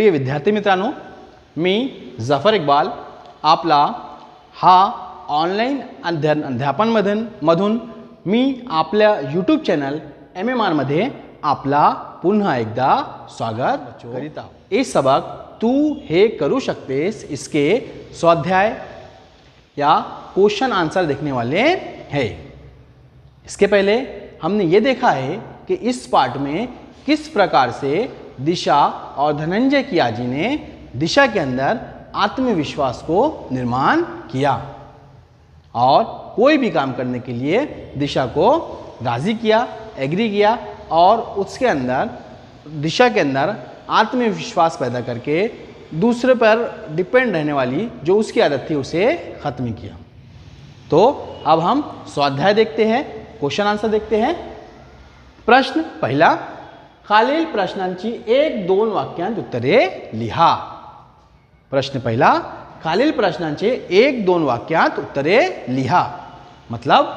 प्रिय विद्यार्थी मित्रांनो, मी जफर इक्बाल आपला हा ऑनलाईन अध्यापनमधून मी आपल्या यूट्यूब चॅनल MMR मध्ये आपला पुन्हा एकदा स्वागत करीत आहो। ये सबक तू हे करू सकतेस इसके स्वाध्याय या क्वेश्चन आंसर देखने वाले हैं। इसके पहले हमने ये देखा है कि इस पाठ में किस प्रकार से दिशा और धनंजय की आजी ने दिशा के अंदर आत्मविश्वास को निर्माण किया और कोई भी काम करने के लिए दिशा को राजी किया, एग्री किया और उसके अंदर दिशा के अंदर आत्मविश्वास पैदा करके दूसरे पर डिपेंड रहने वाली जो उसकी आदत थी उसे ख़त्म किया। तो अब हम स्वाध्याय देखते हैं, क्वेश्चन आंसर देखते हैं। प्रश्न पहिला, खालील प्रश्नांची 1-2 वाक्यांत उत्तरे लिहा। प्रश्न पहिला, खालील प्रश्नांचे 1-2 वाक्यांत उत्तरे लिहा। मतलब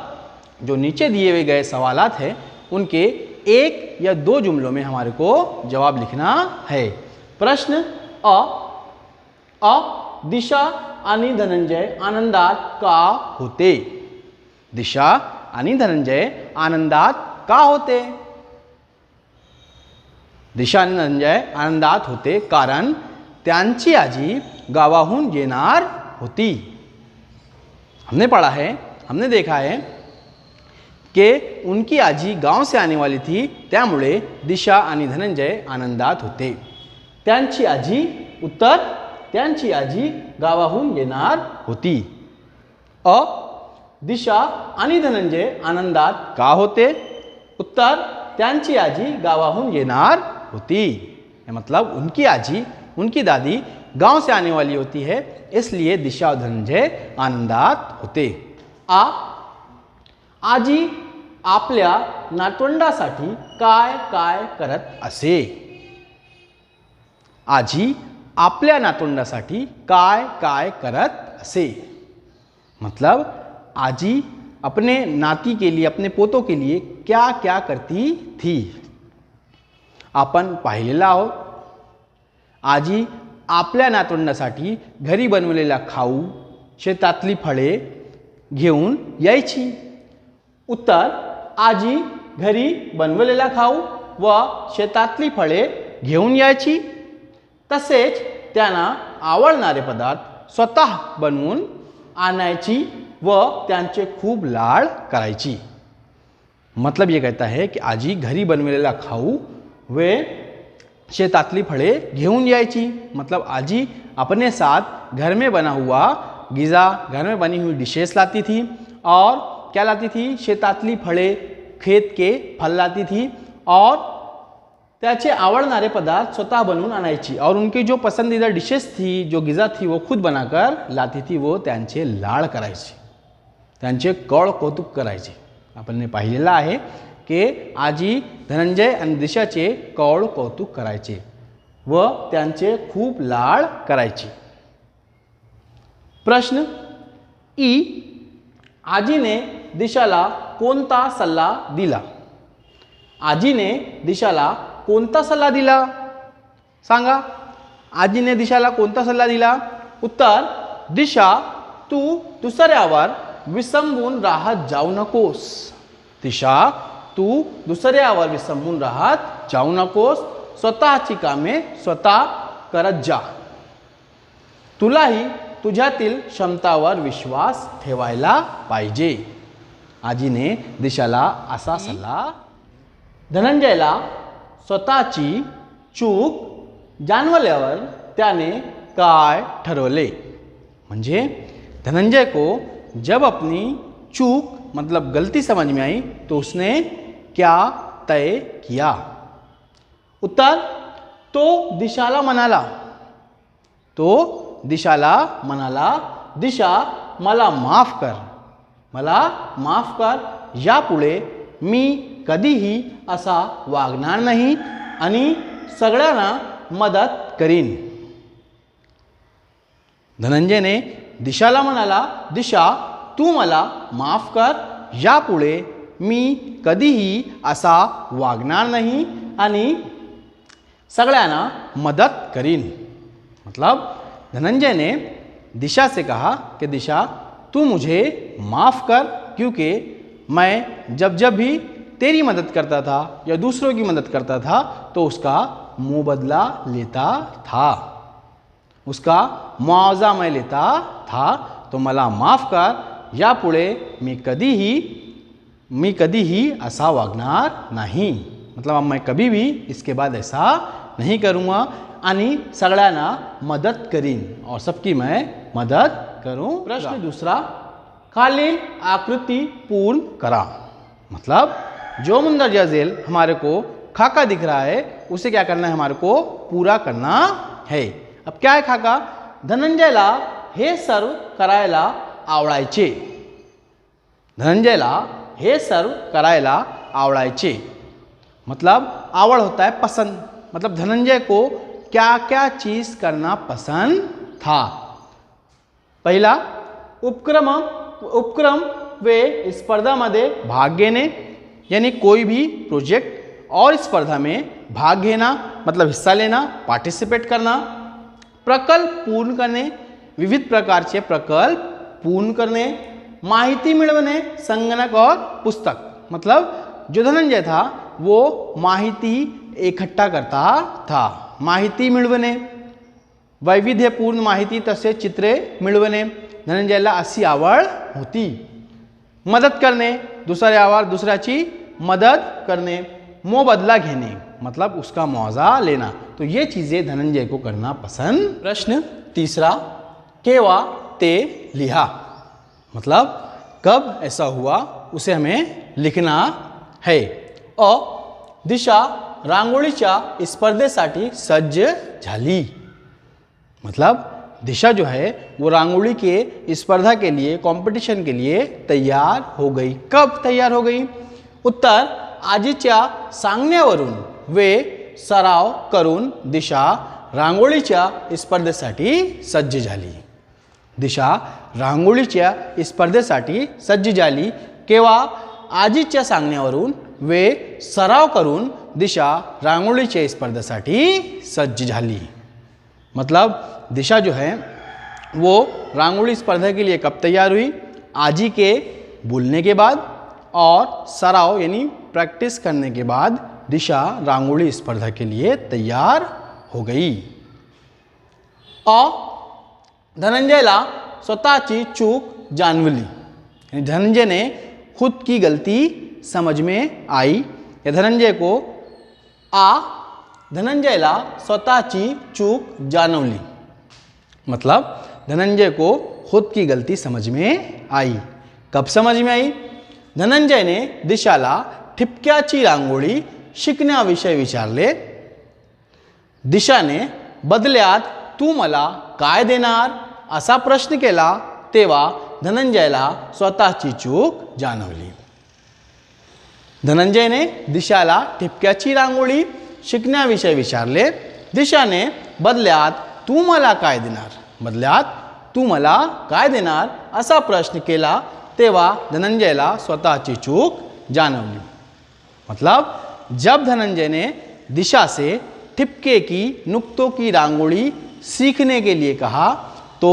जो नीचे दिए हुए गए सवालात हैं उनके 1 या 2 जुमलों में हमारे को जवाब लिखना है। प्रश्न अ दिशा आणि धनंजय आनंदात का होते? दिशा आणि धनंजय आनंदात का होते? दिशा आणि धनंजय आनंदात होते कारण त्यांची आजी गावाहून येणार होती। हमने पढ़ा है, हमने देखा है कि उनकी आजी गांव से आने वाली थी, त्यामुळे दिशा आणि धनंजय आनंदात होते। त्यांची आजी, उत्तर त्यांची आजी गावाहून येणार होती। अ दिशा आणि धनंजय आनंदात का होते? उत्तर त्यांची आजी गावाहून येणार होती। मतलब उनकी आजी, उनकी दादी गांव से आने वाली होती है, इसलिए दिशा और धनंजय आनंदात होते। आजी आपल्या नातवंडासाठी काय काय करत असे? आजी आपल्या नातवंडासाठी काय काय करत असे? मतलब आजी अपने नाती के लिए, अपने पोतों के लिए क्या क्या करती थी आपण पाहिलेला आहोत। आजी आपल्या नातवंडासाठी घरी बनवलेला खाऊ, शेतातली फळे घेऊन यायची। उत्तर आजी घरी बनवलेला खाऊ व शेतातली फळे घेऊन यायची। तसेच त्यांना आवडणारे पदार्थ स्वतः बनवून आणायची व त्यांचे खूप लाड करायची। मतलब ये कहता है कि आजी घरी बनवलेला खाऊ वे शेतातली फळे घेऊन यायची। मतलब आजी अपने साथ घर में बना हुआ गिज़ा, घर में बनी हुई डिशेस लाती थी और क्या लाती थी? शेतातली फळे, खेत के फल लाती थी और त्याचे आवडणारे पदार्थ स्वतः बनवून आणायची और उनकी जो पसंदीदा डिशेस थी, जो गिज़ा थी वो खुद बनाकर लाती थी, वो त्यांचे लाड करायची, त्यांचे कळ कौतुक करायचे। आपण पाहिलेलं आहे की आजी धनंजय आणि दिशाचे कौळ कौतुक करायचे व त्यांचे खूप लाड करायची। प्रश्न ई आजीने दिशाला कोणता सल्ला दिला? आजीने दिशाला कोणता सल्ला दिला? सांगा, आजीने दिशाला कोणता सल्ला दिला? उत्तर दिशा तू दुसऱ्यावर विसंबून राहत जाऊ नकोस। दिशा तू दुसऱ्यावर विसंबून राहत जाऊ नकोस, स्वतःची कामे स्वतः करत जा। तुलाही तुझ्यातील क्षमतावर विश्वास ठेवायला पाहिजे। आजीने दिशाला असा सल्ला। धनंजयला स्वतःची चूक जाणवल्यावर त्याने काय ठरवले? म्हणजे धनंजय को जब अपनी चूक मतलब गलती समझ में आई तो उसने क्या तय किया? उत्तर तो दिशाला म्हणाला, तो दिशाला म्हणाला, दिशा मला माफ कर, मला माफ कर, यापुढे मी कधीही असा वागणार नाही आणि सगळ्यांना मदत करीन। धनंजयने दिशाला म्हणाला, दिशा तू मला माफ कर, यापुढे मी कधीही असा वागणार नाही आणि सगळ्यांना मदत करीन। मतलब धनंजय ने दिशा से कहा कि दिशा तू मुझे माफ़ कर, क्योंकि मैं जब जब भी तेरी मदद करता था या दूसरों की मदद करता था तो उसका मुबदला लेता था, उसका मुआवजा मैं लेता था, तो मला माफ़ कर, यापुढे मी कधीही असा वागणार नाही। मतलब मैं कभी भी इसके बाद ऐसा नहीं करूँगा आणि सगळ्यांना मदत करीन और सबकी मैं मदद करूँ। प्रश्न दूसरा, खालील आकृति पूर्ण करा। मतलब जो मुंदरजा झेल हमारे को खाका दिख रहा है उसे क्या करना है, हमारे को पूरा करना है। अब क्या है खाका, धनंजयला हे सर्व करायला आवडायचे। धनंजयला हे सर्व करायला आवडायचे मतलब आवड़ होता है पसंद। मतलब धनंजय को क्या क्या चीज करना पसंद था। पहला उपक्रम वे स्पर्धामध्ये भाग घेणे, यानी कोई भी प्रोजेक्ट और स्पर्धा में भाग घेना मतलब हिस्सा लेना, पार्टिसिपेट करना। प्रकल्प पूर्ण करणे, विविध प्रकारचे प्रकल्प पूर्ण करणे। माहिती मिळवणे, संगणक और पुस्तक। मतलब जो धनंजय था वो माहिती इकट्ठा करता था। माहिती मिळवणे, वैविध्यपूर्ण माहिती तसेच चित्रे मिळवणे धनंजयला अशी आवड होती। मदत करणे, दुसऱ्याची मदद करणे। मोबदला घेणे मतलब उसका मुआवजा लेना। तो ये चीज़ें धनंजय को करना पसंद। प्रश्न तीसरा, केवा ते लिहा। मतलब कब ऐसा हुआ उसे हमें लिखना है। और दिशा रांगोळीच्या स्पर्धेसाठी सज्ज झाली। मतलब दिशा जो है वो रांगोली के स्पर्धा के लिए, कंपटीशन के लिए तैयार हो गई। कब तैयार हो गई? उत्तर, आजीच्या सांगण्यावरून वे सराव करून दिशा रांगोळीच्या स्पर्धेसाठी सज्ज झाली। दिशा रांगोळीच्या स्पर्धेसाठी सज्ज झाली केव्हा? आजीच्या सांगण्यावरून वे सराव करून दिशा रांगोळीच्या स्पर्धेसाठी सज्ज झाली। मतलब दिशा जो है वो रांगोली स्पर्धा के लिए कब तैयार हुई? आजी के बोलने के बाद और सराव यानी प्रैक्टिस करने के बाद दिशा रांगोली स्पर्धा के लिए तैयार हो गई। और धनंजयला स्वतःची चूक जाणवली, यानी धनंजय ने खुद की गलती समझ में आई। या धनंजयला स्वतःची चूक जाणवली मतलब धनंजय को खुद की गलती समझ में आई। कब समझ में आई? धनंजय ने दिशाला ठिपक्याची रांगोळी शिकण्याविषयी विचारले। दिशाने बदल्यात तू मला काय देणार असा प्रश्न केला, तेव्हा धनंजयला स्वतःची चूक जाणवली। धनंजयने दिशाला ठिपक्याची रांगोळी शिकण्याविषयी विचारले। दिशाने बदल्यात तू मला काय देणार, बदल्यात तू मला काय देणार असा प्रश्न केला, तेव्हा धनंजयला स्वतःची चूक जाणवली। मतलब जब धनंजय ने दिशा से ठिपके की नुक्तों की रांगोली सीखने के लिए कहा तो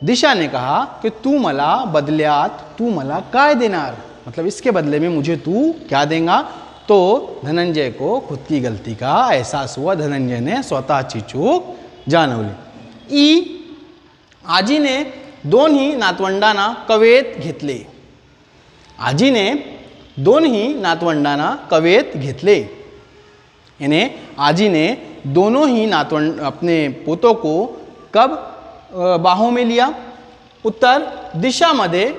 दिशा ने कहा कि तू मला बदल्यात तू मला काय देणार, मतलब इसके बदले में मुझे तू क्या देगा। तो धनंजय को खुद की गलती का एहसास हुआ, धनंजय ने स्वतःची चूक जाणवली। आजीने दोन्ही नातवंडांना कवेत घेतले। आजीने दोन्ही नातवंडांना कवेत घेतले, यानी आजी ने दोनों ही अपने पोतों को कब बाहों में लिया? उत्तर, दिशामध्ये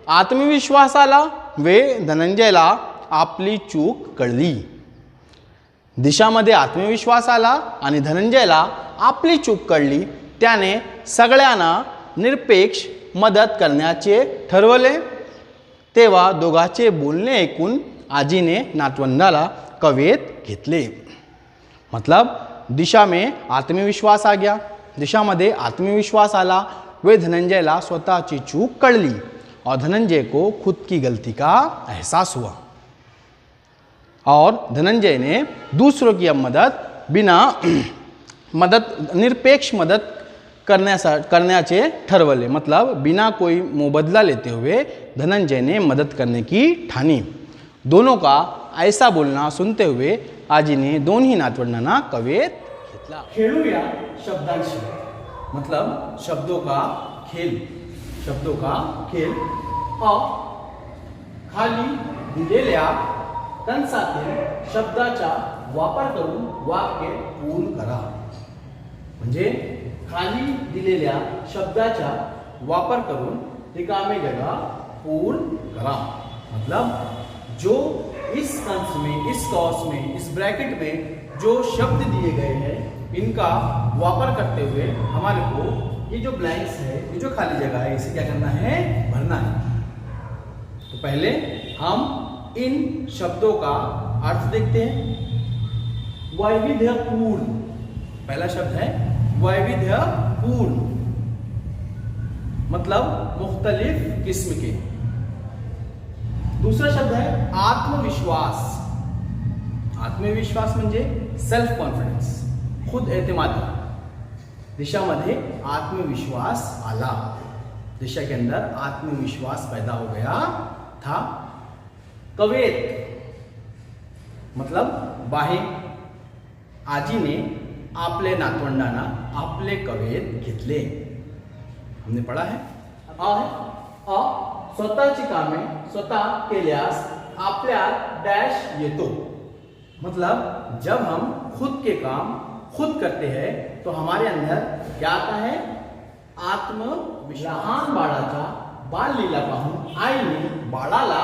आत्मविश्वास आला वे धनंजयला आपली चूक कळली। दिशामध्ये आत्मविश्वास आला आणि धनंजयला आपली चूक कळली। त्याने सगळ्यांना निरपेक्ष मदत करण्याचे ठरवले। तेव्हा दोघांचे बोलणे ऐकून आजीने नातवंडाला कवेत घेतले। मतलब दिशा में आत्मविश्वास आ गया, दिशामध्ये आत्मविश्वास आला, वे धनंजयला स्वतःची चूक कळली और धनंजय को खुद की गलती का एहसास हुआ और धनंजय ने दूसरों की अब मदद बिना निरपेक्ष मदत करण्याचे ठरवले. मतलब बिना कोई मुबदला लेते हुए धनंजय ने मदद करने की ठानी. दोनों का ऐसा बोलना सुनते हुए आजीने दोन्ही नातवंडांना कवेत घेतला. खेळूया शब्दांशी. मतलब शब्दों का खेल. शब्दों का खेल. खाली दिलेल्या कंसातील शब्दाचा वापर करून वाक्य पूर्ण करा. म्हणजे खाली दिलेल्या शब्दाचा वापर करून रिकामे जगह पूर्ण करा. मतलब जो इस कंस में, इस कॉस में, इस ब्रैकेट में जो शब्द दिए गए हैं इनका वापर करते हुए हमारे को ये जो ब्लैंक्स है, ये जो खाली जगह है, इसे क्या करना है? भरना है. तो पहले हम इन शब्दों का अर्थ देखते हैं. वैविध्यपूर्ण, पहला शब्द है वैविध्यपूर्ण, मतलब मुख्तलिफ किस्म के. दूसरा शब्द है आत्मविश्वास. आत्मविश्वास म्हणजे सेल्फ कॉन्फिडन्स, खुद एतमादी. दिशामध्ये आत्मविश्वास आला. दिशा के अंदर आत्मविश्वास पैदा हो गया था. कवेत मतलब बाहे. आजीने आपले नातवंडांना आपले कवेत घेतले. हमने पढ़ा है. स्वतःची कामे स्वतः केल्यास आपल्यात डैश येतो. मतलब जब हम खुद के काम खुद करते हैं तो हमारे अंदर क्या आता है? आत्मविश्वास. लहान बाळाचा बाललीला पाहून आईने बाळाला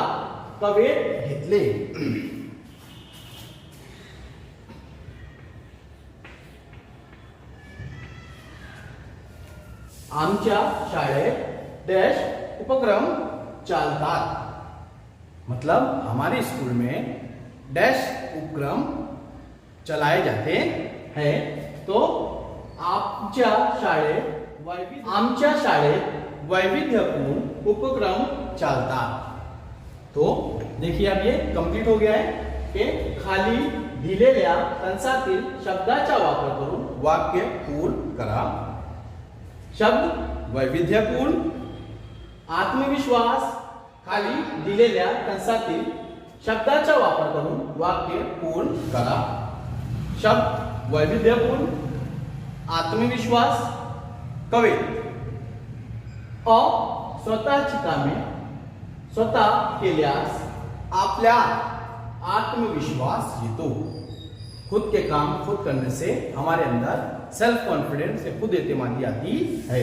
कवेत घेतले. आमच्या शाळेत डैश उपक्रम चालतात. मतलब हमारे स्कूल में डैश उपक्रम चलाए जाते हैं. तो आमच्या शाळेत वैविध्यपूर्ण उपक्रम चालतात. तो देखिए अब ये कंप्लीट हो गया है कि खाली दिलेल्या कंसातील शब्दाचा वापर करून वाक्य पूर्ण करा. शब्द वैविध्यपूर्ण, आत्मविश्वास, खाली दिलेल्या कंसातील शब्दाचा वापर करून वाक्य पूर्ण करा. शब्द वैविध्यपूर्ण, आत्मविश्वास, कवेत. स्वतःची कामे स्वतः केल्यास आपल्यात आत्मविश्वास येतो. खुद के काम खुद करने से हमारे अंदर सेल्फ कॉन्फिडेंस से खुद एतमादी आती है.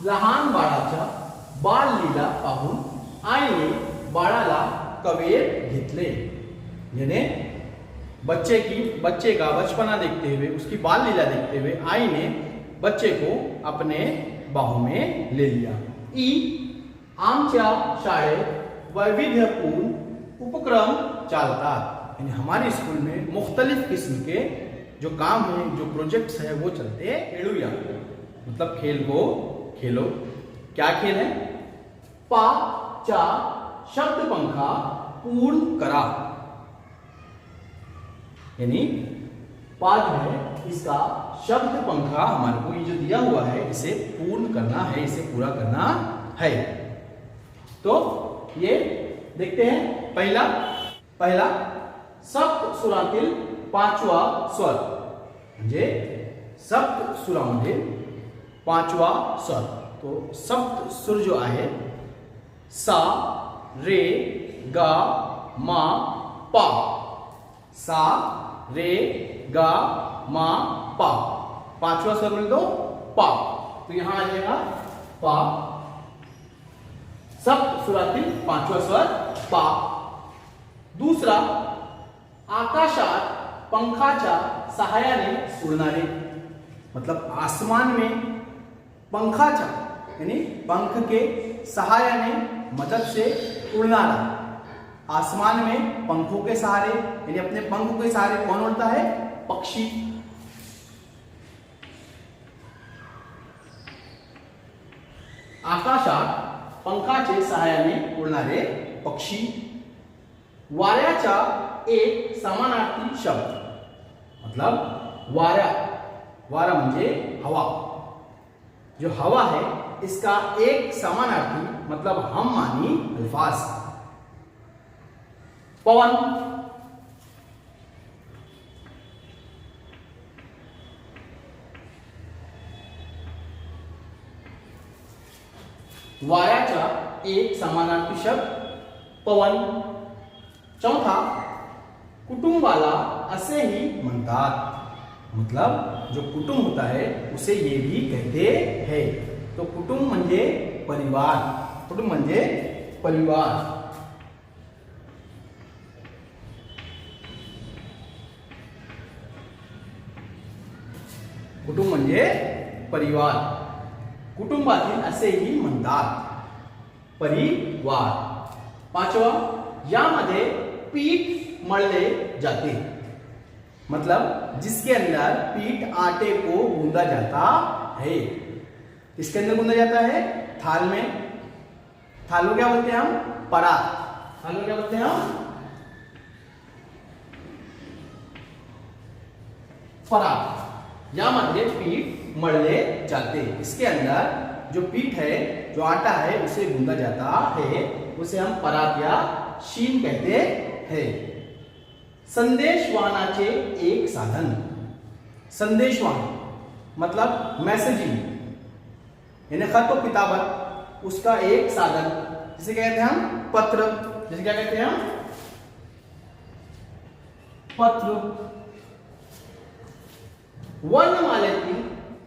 लहान बाळाच्या बाललीला पाहून आईने बाळाला कवेत घेतले. यानी बच्चे का बचपना देखते हुए, उसकी बाल लीला देखते हुए आई ने बच्चे को अपने बाहों में ले लिया. आमच्या शाळेत वैविध्यपूर्ण उपक्रम चालतात. यानी हमारे स्कूल में मुख्तलिफ किस्म के जो काम है, जो प्रोजेक्ट्स है वो चलते. खेलूया मतलब खेल को खेलो. क्या खेल है? चा शब्द पंखा पूर्ण करा. यानी पाद है, इसका शब्द पंखा हमारे को ये जो दिया हुआ है इसे पूर्ण करना है, इसे पूरा करना है. तो ये देखते हैं. पहला सप्त सुरातील पाचवा स्वर. म्हणजे सप्त सुरामध्ये पाचवा स्वर. तो सप्त सुर जो आहे सा, रे, गा, मा, पा. सा, रे, गा, मा, पा. पांचवा स्वर बोल दो पा. तो यहां आ जाएगा पा. सप्त सुरातील पांचवा स्वर पा. दूसरा आकाशात पंखाच्या सहायाने उड़णारे. मतलब आसमान में पंखाच्या यानी पंख के सहायाने मदद से उड़नारा. आसमान में पंखों के सहारे यानी अपने पंखों के सहारे कौन उड़ता है? पक्षी. आकाशात पंखाचे सहायाने उडणारे पक्षी. वाऱ्याचा एक समानार्थी शब्द. मतलब वारा, वारा म्हणजे हवा। जो हवा है इसका एक समानार्थी मतलब हम मानी अल्फाज। पवन, वाऱ्याचा एक समानार्थी शब्द पवन। चौथा, कुटुंबाला असेही म्हणतात, मतलब जो कुटुंब होता है उसे ये भी कहते हैं। तो कुटुंब म्हणजे परिवार, कुटुंब म्हणजे परिवार। कुटुंब म्हणजे परिवार, कुटुंबातील असेही म्हणतात परिवार। पाचवा, यामध्ये पीठ मळले जाते, मतलब जिसके अंदर पीठ आटे को गूंदा जाता है। किसके अंदर गूंदा जाता है? थाल में। थाल को क्या बोलते हैं हम? परात। थाल को क्या बोलते हैं हम? परात। यामध्ये पीठ मळले जाते, इसके अंदर जो पीठ है, जो आटा है, उसे गूंदा जाता है, उसे हम परात या शीन कहते हैं। संदेश वाहनाचे एक साधन, संदेश वाहन मतलब मैसेजिंग, यानी खत और किताबत, उसका एक साधन जिसे कहते हैं हम पत्र। जिसे क्या कहते हैं हम? पत्र। वर्णमालेतील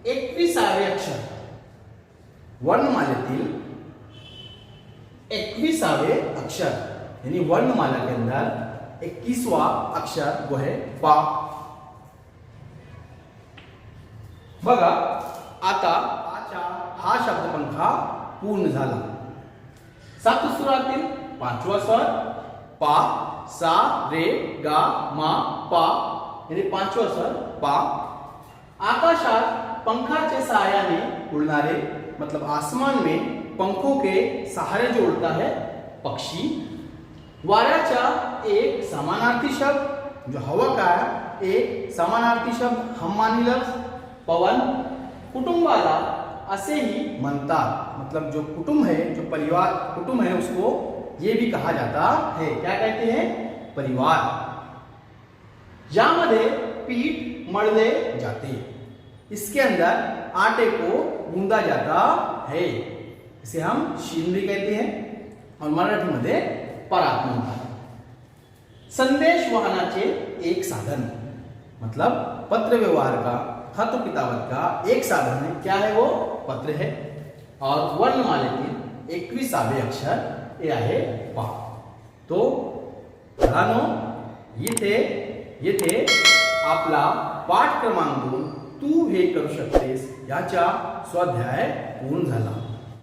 21वे अक्षर, वर्णमालेतील 21वे अक्षर, यानी वर्णमाला के अंदर 21वां अक्षर वो है पा। बघा आता पाचा हा शब्दपंखा पूर्ण झाला। सातसुरातील 5वा स्वर पा, सा, रे, गा, मा, पा, यानी 5वां स्वर पा। आकाशात पंखाचे सहाय्याने उड़णारे, मतलब आसमान में पंखों के सहारे जो उड़ता है पक्षी। वाऱ्याचा एक समानार्थी शब्द, जो हवा का है एक समानार्थी शब्द हम मानिलं पवन। कुटुंबाला असेही म्हणतात, मतलब जो कुटुंब है, जो परिवार कुटुंब है, उसको ये भी कहा जाता है। क्या कहते हैं? परिवार। यामध्ये पीठ मळले जाते, इसके अंदर आटे को गूंदा जाता है, इसे हम शीन भी कहते हैं और मराठी मध्ये परात म्हणतात। संदेश वाहनाचे एक साधन, मतलब पत्र व्यवहार का, खत किताबत का एक साधन है। क्या है वो? पत्र है। और वर्णमालेतील 21वे अक्षर हे आहे पा। तो मुलांनो, येथे आपला पाठ क्रमांक 2 तू हे करू शकतेस याचा स्वाध्याय पूर्ण झाला।